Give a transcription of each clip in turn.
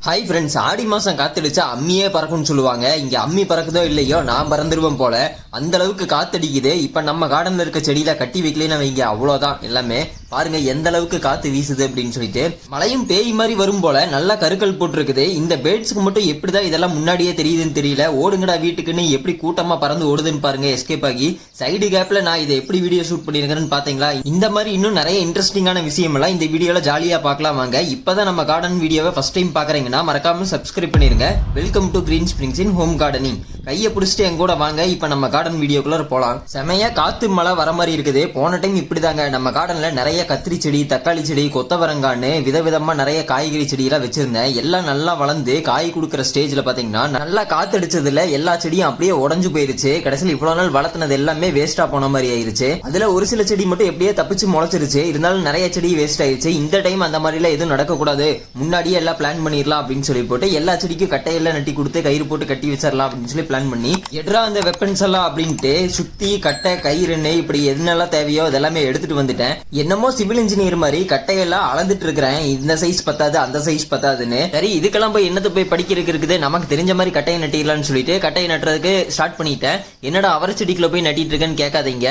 Hi friends, ஆடி மாசம் காத்தடிச்சா அம்மியே பறக்கும்னு சொல்லுவாங்க. இங்க அம்மி பறக்குதோ இல்லையோ நான் பறந்துருவேன் போல, அந்த அளவுக்கு காத்தடிக்குது. இப்ப நம்ம கார்டன்ல இருக்க செடியில கட்டி வைக்கலன்னு வைங்க, அவ்வளவுதான். எல்லாமே பாருங்க எந்த அளவுக்கு காத்து வீசுது அப்படின்னு சொல்லிட்டு. மழையும் பேய் மாதிரி வரும் போல நல்லா கருக்கள் போட்டுருக்குது. இந்த பேர்ட்ஸுக்கு மட்டும் எப்படிதான் இதெல்லாம் முன்னாடியே தெரியுதுன்னு தெரியல. ஓடுங்கடா வீட்டுக்குன்னு எப்படி கூட்டமா பறந்து ஓடுதுன்னு பாருங்க. எஸ்கேப் ஆகி சைடு கேப்ல நான் இதை எப்படி வீடியோ ஷூட் பண்ணிருக்கேன்னு பாத்தீங்களா? இந்த மாதிரி இன்னும் நிறைய இன்ட்ரெஸ்டிங்கான விஷயம் எல்லாம் இந்த வீடியோல ஜாலியா பார்க்கலாம் வாங்க. இப்பதான் நம்ம கார்டன் வீடியோவை ஃபர்ஸ்ட் டைம் பாக்குறீங்க மறக்காம சப்ஸ்கிரைப் பண்ணிருங்க. Welcome to green springs in home gardening. கையை பிடிச்சிட்டு என் கூட வாங்க, இப்ப நம்ம கார்டன் வீடியோக்குள்ள போலாம். செமையா காத்து மழை வர மாதிரி இருக்குது. போன டைம் இப்படிதாங்க நம்ம கார்டன்ல நிறைய கத்திரி செடி, தக்காளி செடி, கொத்தவரங்கான்னு விதவிதமா நிறைய காய்கறி செடி எல்லாம் வச்சிருந்தேன். எல்லாம் நல்லா வளர்ந்து காய் கொடுக்குற ஸ்டேஜ்ல பாத்தீங்கன்னா நல்லா காத்தடிச்சதுல எல்லா செடியும் அப்படியே உடஞ்சு போயிருச்சு. கடைசியில் இவ்வளவு நாள் வளர்த்துனது எல்லாமே வேஸ்டா போன மாதிரி ஆயிருச்சு. அதுல ஒரு சில செடி மட்டும் எப்படியே தப்பிச்சு முளைச்சிருச்சு. இருந்தாலும் நிறைய செடி வேஸ்ட் ஆயிருச்சு. இந்த டைம் அந்த மாதிரி எல்லாம் எதுவும் நடக்க கூடாது, முன்னாடியே எல்லாம் பிளான் பண்ணிடலாம் அப்படின்னு சொல்லி போட்டு எல்லா செடிக்கும் கட்டையெல்லாம் நட்டி கொடுத்து கயிறு போட்டு கட்டி வச்சிடலாம் அப்படின்னு சொல்லி பிளான் பண்ணி எட்ரா அந்த வெப்பன்ஸ் எல்லாம் அப்படின்ட்டு சுத்தி கட்டை கயிறுன்னு இப்படி என்னெல்லாம் தேவையோ அதெல்லாமே எடுத்துட்டு வந்துட்டேன். என்னமோ சிவில் இன்ஜினியர் மாதிரி கட்டையெல்லாம் அளந்துட்டு இருக்கிறேன். இந்த சைஸ் பத்தாது அந்த சைஸ் பத்தாதுன்னு. சரி, இதுக்கெல்லாம் போய் என்னத்தை போய் படிக்கிறதுக்கு இருக்குது, நமக்கு தெரிஞ்ச மாதிரி கட்டையை நட்டிடலாம்னு சொல்லிட்டு கட்டையை நட்டுறதுக்கு ஸ்டார்ட் பண்ணிட்டேன். என்னடா அவரை செடிக்குள்ள போய் நட்டிட்டு இருக்கேன்னு கேட்காதீங்க.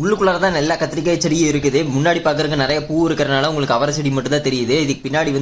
உள்ளுக்குள்ளதான் நல்லா கத்திரிக்காய் செடியும் இருக்குது. முன்னாடி பாக்குறதுக்கு நிறைய பூ இருக்கிறனால உங்களுக்கு அவரை செடி மட்டும் தான் தெரியுது. இதுக்கு பின்னாடி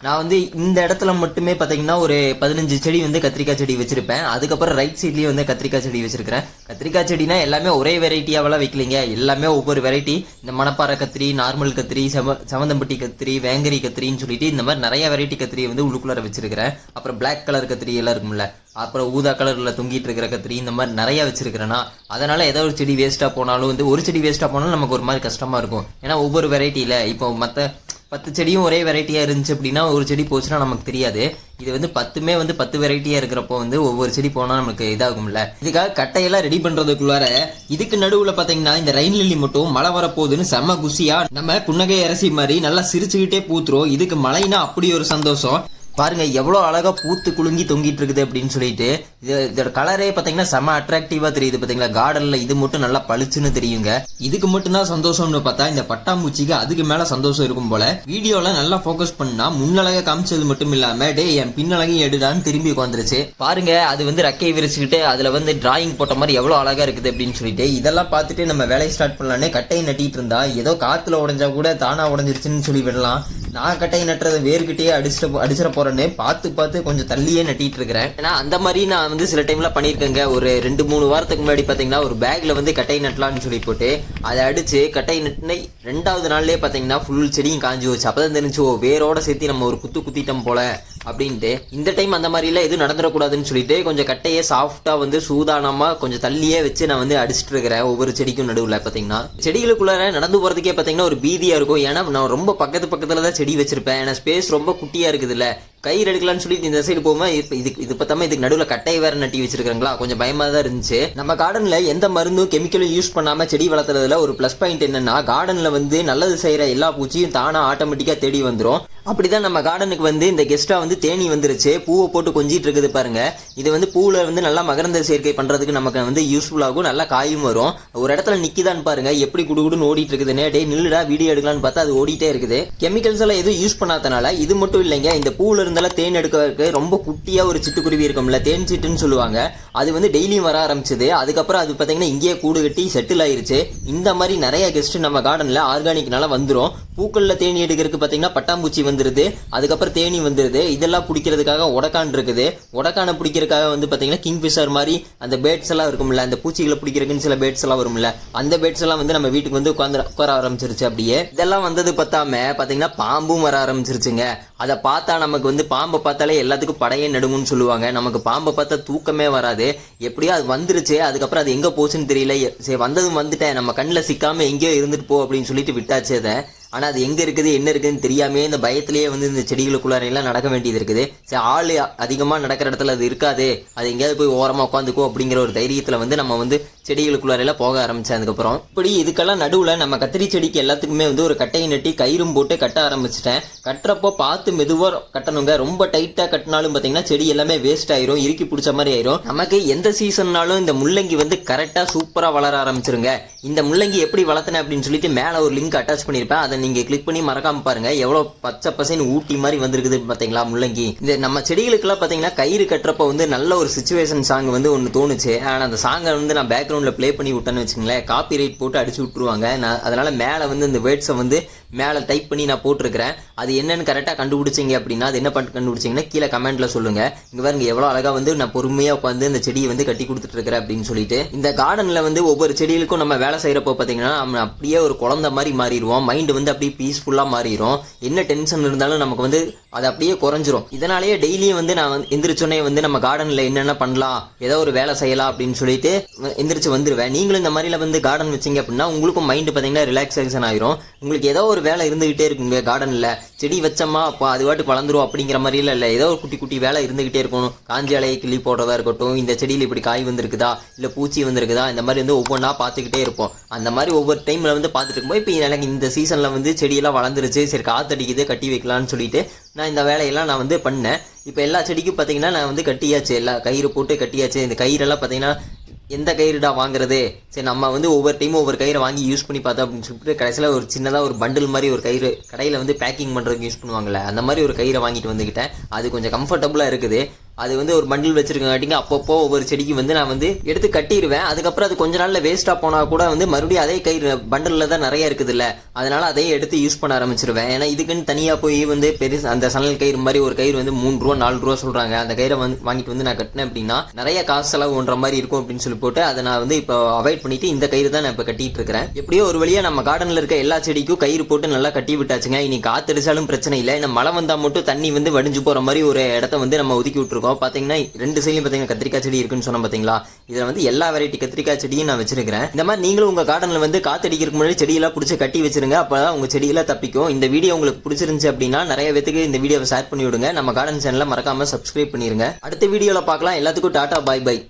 நான் இந்த இடத்துல மட்டுமே பாத்தீங்கன்னா ஒரு 15 செடி கத்திரிக்காய் செடி வச்சிருப்பேன். அதுக்கப்புறம் ரைட் சைட்லயே கத்திரிக்காய் செடி வச்சிருக்கிறேன். கத்திரிக்காய் செடினா எல்லாமே ஒரே வெரைட்டியாவெல்லாம் வைக்கலீங்க, எல்லாமே ஒவ்வொரு வெரைட்டி. இந்த மணப்பாறை கத்திரி, நார்மல் கத்திரி, சவந்தம்பட்டி கத்திரி, வேங்கரி கத்திரின்னு சொல்லிட்டு இந்த மாதிரி நிறைய வெரைட்டி கத்திரியை உள்ளுக்குள்ளார வச்சிருக்கிறேன். அப்புறம் பிளாக் கலர் கத்திரி எல்லாம் இருக்கும்ல, அப்புறம் ஊதா கலர்ல தொங்கிட்டு இருக்கிற கத்திரி, இந்த மாதிரி நிறைய வச்சிருக்கிறேன்னா அதனால ஏதோ ஒரு செடி வேஸ்டா போனாலும் ஒரு செடி வேஸ்டா போனாலும் நமக்கு ஒரு மாதிரி கஷ்டமா இருக்கும். ஏன்னா ஒவ்வொரு வெரைட்டியில இப்போ மத்த 10 செடியும் ஒரே வெரைட்டியா இருந்துச்சு அப்படின்னா ஒரு செடி போச்சுன்னா நமக்கு தெரியாது. இது 10மே 10 வெரைட்டியா இருக்கிறப்போ ஒவ்வொரு செடி போனா நமக்கு இதாகும்ல. இதுக்காக கட்டையெல்லாம் ரெடி பண்றதுக்குள்ளார இதுக்கு நடுவுல பாத்தீங்கன்னா இந்த ரெயின் லில்லி மட்டும் மழை வரப்போகுதுன்னு செம்ம குசியா நம்ம புன்னகை அரசி மாதிரி நல்லா சிரிச்சுக்கிட்டே பூத்துரும். இதுக்கு மழைனா அப்படி ஒரு சந்தோஷம். பாருங்க எவ்வளவு அழகா பூத்து குலுங்கி தொங்கிட்டு இருக்குது அப்படின்னு சொல்லிட்டு. இதோட கலரே பாத்தீங்கன்னா செம அட்ராக்டிவா தெரியுது பாத்தீங்களா. கார்டன்ல இது மட்டும் நல்லா பளிச்சுன்னு தெரியுங்க. இதுக்கு மட்டும் தான் சந்தோஷம்னு பார்த்தா இந்த பட்டாம்பூச்சிக்கு அதுக்கு மேல சந்தோஷம் இருக்கும் போல. வீடியோல நல்லா போக்கஸ் பண்ணா முன்னழக காமிச்சது மட்டும் இல்லாம என் பின்னழகையும் எடுடான்னு திரும்பி உட்காந்துருச்சு. பாருங்க அது ரெக்கையை விரிச்சுக்கிட்டு அதுல டிராயிங் போட்ட மாதிரி எவ்வளவு அழகா இருக்குது அப்படின்னு சொல்லிட்டு. இதெல்லாம் பார்த்துட்டு நம்ம வேலையை ஸ்டார்ட் பண்ணலான்னு கட்டையை நட்டிட்டு இருந்தா ஏதோ காத்துல உடஞ்சா கூட தானா உடஞ்சிருச்சுன்னு சொல்லி விடலாம். நான் கட்டையை நட்டுறது வேர்கிட்டயே அடிச்சிட போறேன்னு பார்த்து கொஞ்சம் தள்ளியே நட்டிட்டு இருக்கிறேன். ஏன்னா அந்த மாதிரி நான் சில டைம்ல பண்ணிருக்கேங்க. ஒரு 2-3 வாரத்துக்கு முன்னாடி பாத்தீங்கன்னா ஒரு பேக்ல கட்டை நட்டலாம்னு சொல்லி போட்டு அதை அடிச்சு கட்டை நட்டின 2வது நாள்லயே பாத்தீங்கன்னா ஃபுல் செடியும் காஞ்சி வச்சு. அப்பதான் தெரிஞ்சு வேரோட சேர்த்து நம்ம ஒரு குத்திட்டோம் போல அப்படின்ட்டு. இந்த டைம் அந்த மாதிரி எல்லாம் எதுவும் நடந்துடக்கூடாதுன்னு சொல்லிட்டு கொஞ்சம் கட்டையே சாஃப்டா சூதானமா கொஞ்சம் தள்ளியே வச்சு நான் அடிச்சுட்டு இருக்கிறேன். ஒவ்வொரு செடிக்கும் நடுவுல பாத்தீங்கன்னா செடிகளுக்குள்ள நடந்து போறதுக்கே பாத்தீங்கன்னா ஒரு பீதியா இருக்கும். ஏன்னா நான் ரொம்ப பக்கத்துலதான் செடி வச்சிருப்பேன். ஏன்னா ஸ்பேஸ் ரொம்ப குட்டியா இருக்குது இல்ல. கயிறு எடுக்கலாம்னு சொல்லிட்டு இந்த சைடு போகும்போது இது பத்தாம இதுக்கு நடுவுல கட்டையை வேற நட்டி வச்சிருக்காங்களா, கொஞ்சம் பயமா தான் இருந்துச்சு. நம்ம கார்டன்ல எந்த மருந்தும் கெமிக்கலும் யூஸ் பண்ணாம செடி வளர்த்துறதுல ஒரு பிளஸ் பாயிண்ட் என்னன்னா, கார்டன்ல நல்லது செய்யற எல்லா பூச்சியும் தானா ஆட்டோமேட்டிக்கா தேடி வந்துரும். அப்படிதான் நம்ம கார்டனுக்கு இந்த கெஸ்டா தேனி வந்துருச்சு. பூவை போட்டு கொஞ்சிட்டு இருக்குது பாருங்க. இது பூவுல நல்லா மகரந்த சேர்க்கை பண்றதுக்கு நமக்கு யூஸ்ஃபுல் ஆகும். நல்லா காயும் வரும். ஒரு இடத்துல நிக்கிதான்னு பாருங்க எப்படி குடுகுடுன்னு ஓடிட்டு இருக்குதுன்னு. டே நில்லுடா வீடியோ எடுக்கலான்னு பார்த்தா அது ஓடிட்டே இருக்குது. கெமிக்கல்ஸ் எல்லாம் எதுவும் யூஸ் பண்ணாதனால இது மட்டும் இல்லைங்க, இந்த பூவுல இருந்தாலும் தேன் எடுக்கிறதுக்கு ரொம்ப குட்டியா ஒரு சிட்டுக்குருவி இருக்கும்ல, தேன் சிட்டுன்னு சொல்லுவாங்க. அது டெய்லியும் வர ஆரம்பிச்சது. அதுக்கப்புறம் அது பாத்தீங்கன்னா இங்கேயே கூடு கட்டி செட்டில் ஆயிருச்சு. இந்த மாதிரி நிறைய கெஸ்ட் நம்ம கார்டன்ல ஆர்கானிக்னால வந்துரும். பூக்கள்ல தேனி எடுக்கிறதுக்கு பாத்தீங்கன்னா பட்டாம்பூச்சி வந்துருது, அதுக்கப்புறம் தேனி வந்துருது. இதெல்லாம் பிடிக்கிறதுக்காக உடக்கான் இருக்குது. உடக்கான பிடிக்கிறதுக்காக பாத்தீங்கன்னா கிங்ஃபிஷர் மாதிரி அந்த பேட்ஸ் எல்லாம் இருக்கும்ல, அந்த பூச்சிகளை பிடிக்கிறதுக்குன்னு சில பேட்ஸ் எல்லாம் வரும்ல, அந்த பேட்ஸ் எல்லாம் நம்ம வீட்டுக்கு உட்கார ஆரம்பிச்சிருச்சு. அப்படியே இதெல்லாம் வந்தது பத்தாம பாத்தீங்கன்னா பாம்பும் வர ஆரம்பிச்சிருச்சுங்க. அதை பார்த்தா நமக்கு பாம்பை பார்த்தாலே எல்லாத்துக்கும் படையே நடுங்குன்னு சொல்லுவாங்க. நமக்கு பாம்பை பார்த்தா தூக்கமே வராது. எப்படியோ அது வந்துருச்சு. அதுக்கப்புறம் அது எங்க போச்சுன்னு தெரியல. சரி வந்ததும் வந்துட்டேன், நம்ம கண்ணில் சிக்காம எங்கேயோ இருந்துட்டு போ அப்படின்னு சொல்லிட்டு விட்டாச்சு அதை. ஆனா அது எங்க இருக்குது என்ன இருக்குதுன்னு தெரியாமே இந்த பயத்திலேயே இந்த செடிகளுக்குள்ளார எல்லாம் நடக்க வேண்டியது இருக்குது. சரி ஆள் அதிகமா நடக்கிற இடத்துல அது இருக்காது, அது எங்கேயாவது போய் ஓரமா உட்காந்துக்கோ அப்படிங்கிற ஒரு தைரியத்துல நம்ம செடிகளுக்குள்ளார எல்லாம் போக ஆரம்பிச்சேன். அதுக்கப்புறம் இப்படி இதுக்கெல்லாம் நடுவுல நம்ம கத்திரி செடிக்கு எல்லாத்துக்குமே ஒரு கட்டையை நட்டி கயிறும் போட்டு கட்ட ஆரம்பிச்சிட்டேன். கட்டுறப்போ பார்த்து மெதுவா கட்டணுங்க. ரொம்ப டைட்டா கட்டினாலும் பாத்தீங்கன்னா செடி எல்லாமே வேஸ்ட் ஆயிரும், இறுக்கி பிடிச்ச மாதிரி ஆயிரும். நமக்கு எந்த சீசன்னாலும் இந்த முள்ளங்கி கரெக்டா சூப்பரா வளர ஆரம்பிச்சிருங்க. இந்த முள்ளங்கி எப்படி வளர்த்தனேன் அப்படின்னு சொல்லிட்டு மேல ஒரு லிங்க் அட்டாச் பண்ணிருப்பேன். அதை நீங்க கிளிக் பண்ணி மறக்காம பாருங்க எவ்வளவு பச்சை பசைன்னு ஊட்டி மாதிரி வந்திருக்குது பாத்தீங்களா முள்ளங்கி. இந்த நம்ம செடிகளுக்கெல்லாம் பாத்தீங்கன்னா கயிறு கட்டுறப்ப வந்து நல்ல ஒரு சிச்சுவேஷன் சாங் வந்து ஒன்னு தோணுச்சு. ஆனா அந்த சாங்கை வந்து நான் பேக்ரவுண்ட்ல பிளே பண்ணி விட்டேன்னு வச்சுங்களேன், காப்பி ரைட் போட்டு அடிச்சு விட்டுருவாங்க. நான் அதனால மேல வந்து இந்த வேர்ட்ஸை வந்து மேல டைப் பண்ணி நான் போட்டிருக்கிறேன். அது என்னன்னு கரெக்டா கண்டுபிடிச்சிங்க அப்படின்னா அது என்ன பண்ணி கண்டுபிடிச்சிங்கன்னா கீழே கமெண்ட்ல சொல்லுங்க. இங்க பாருங்க எவ்வளவு அழகா வந்து நான் பொறுமையா உட்காந்து இந்த செடியை வந்து கட்டி கொடுத்துட்டு இருக்கிறேன் அப்படின்னு சொல்லிட்டு. இந்த கார்டன்ல வந்து ஒவ்வொரு செடிகளுக்கும் நம்ம வேலை செய்யறப்போ பாத்தீங்கன்னா நம்ம அப்படியே ஒரு குழந்தை மாதிரி மாறிடுவோம். மைண்ட் வந்து அப்படியே பீஸ்ஃபுல்லா மாறிடும். என்ன டென்ஷன் இருந்தாலும் நமக்கு வந்து அது அப்படியே குறைஞ்சிரும். இதனாலேயே டெய்லியும் வந்து நான் எந்திரிச்சோன்னே வந்து நம்ம கார்டன்ல என்னென்ன பண்ணலாம், ஏதோ ஒரு வேலை செய்யலாம் அப்படின்னு சொல்லிட்டு எந்திரிச்சு வந்துருவேன். நீங்களும் இந்த மாதிரில வந்து கார்டன் வச்சிங்க அப்படின்னா உங்களுக்கும் மைண்ட் பாத்தீங்கன்னா ரிலாக்ஸேஷன் ஆயிரும். உங்களுக்கு ஏதோ ஒரு வேலை இருந்துகிட்டே இருக்குங்க கார்டன்ல. செடி வச்சோமா அப்போ அது வாட்டுக்கு வளர்ந்துரும் அப்படிங்கிற மாதிரி இல்ல, ஏதோ ஒரு குட்டி குட்டி வேலை இருந்துகிட்டே இருக்கும். காஞ்சி இலையை கிள்ளி போடுறதா இருக்கட்டும், இந்த செடியில இப்படி காய் வந்திருக்குதா இல்ல பூச்சி வந்திருக்குதா, இந்த மாதிரி வந்து ஒவ்வொன்றா பார்த்துக்கிட்டே இருப்போம். அந்த மாதிரி ஒவ்வொரு டைம்ல வந்து பார்த்துட்டு இருக்கும்போது இப்போ எனக்கு இந்த சீசன்ல வந்து செடியெல்லாம் வளர்ந்துருச்சு, சரி காத்தடிக்குது கட்டி வைக்கலாம்னு சொல்லிட்டு நான் இந்த வேலையெல்லாம் நான் வந்து பண்ணேன். இப்போ எல்லா செடிக்கும் பார்த்தீங்கன்னா நான் வந்து கட்டியாச்சு, எல்லா கயிறு போட்டு கட்டியாச்சு. இந்த கயிறெல்லாம் பார்த்தீங்கன்னா எந்த கயிறுடா வாங்குறது, சரி நம்ம வந்து ஒவ்வொரு டைமும் ஒவ்வொரு கயிறை வாங்கி யூஸ் பண்ணி பார்த்தோம் அப்படின்னு சொல்லிட்டு கடைசியில் ஒரு சின்னதாக ஒரு பண்டில் மாதிரி ஒரு கயிறு கடையில் வந்து பேக்கிங் பண்ணுறதுக்கு யூஸ் பண்ணுவாங்கல்ல, அந்த மாதிரி ஒரு கயிறை வாங்கிட்டு வந்துக்கிட்டேன். அது கொஞ்சம் கம்ஃபர்டபுளாக இருக்குது. அது வந்து ஒரு பண்டில் வச்சிருக்காட்டிங்க அப்பப்போ ஒவ்வொரு செடிக்கு வந்து நான் வந்து எடுத்து கட்டிடுவேன். அதுக்கப்புறம் அது கொஞ்ச நாள்ல வேஸ்டா போனா கூட வந்து மறுபடியும் அதே கயிறு பண்டில்ல தான் நிறைய இருக்குது இல்ல, அதனால அதையே எடுத்து யூஸ் பண்ண ஆரம்பிச்சிருவேன். ஏன்னா இதுக்குன்னு தனியா போய் வந்து பெருசு அந்த சணல் கயிறு மாதிரி ஒரு கயிறு வந்து 3 ரூபா 4 ரூபா சொல்றாங்க. அந்த கயிறை வந்து வாங்கிட்டு வந்து நான் கட்டினேன் அப்படின்னா நிறைய காசு செலவு பண்ற மாதிரி இருக்கும் அப்படின்னு சொல்லி போட்டு அதை நான் வந்து இப்போ அவாய்ட் பண்ணிட்டு இந்த கயிறு தான் நான் இப்போ கட்டிட்டு இருக்கிறேன். எப்படியோ ஒரு வழியா நம்ம கார்டன்ல இருக்க எல்லா செடிக்கும் கயிறு போட்டு நல்லா கட்டி விட்டாச்சுங்க. இனி காத்தடிச்சாலும் பிரச்சனை இல்லை. இந்த மழை வந்தா மட்டும் தண்ணி வந்து வடிஞ்சு போற மாதிரி ஒரு இடத்த வந்து நம்ம ஒதுக்கி விட்டுருக்கோம். பாத்தீங்கன்னா 2 சைட்லயும் பாத்தீங்கன்னா கத்திரிக்காய் செடி இருக்குன்னு சொன்னா பாத்தீங்களா, இதுல வந்து எல்லா வெரைட்டி கத்திரிக்காய் செடியும் நான் வச்சிருக்கிறேன். இந்த மாதிரி நீங்களும் உங்க கார்டன்ல வந்து காத்தடிக்கிறதுக்கு முன்னாடி செடியெல்லாம் பிடிச்சி கட்டி வச்சிருங்க, அப்பதான் உங்க செடியெல்லாம் தப்பிக்கும். இந்த வீடியோ உங்களுக்கு பிடிச்சிருந்துச்சு அப்படின்னா நிறைய பேத்துக்கு இந்த வீடியோவை ஷேர் பண்ணி விடுங்க. நம்ம கார்டன் சேனலை மறக்காம சப்ஸ்கிரைப் பண்ணிருங்க. அடுத்த வீடியோல பார்க்கலாம். எல்லாத்துக்கும் டாடா, பாய் பாய்.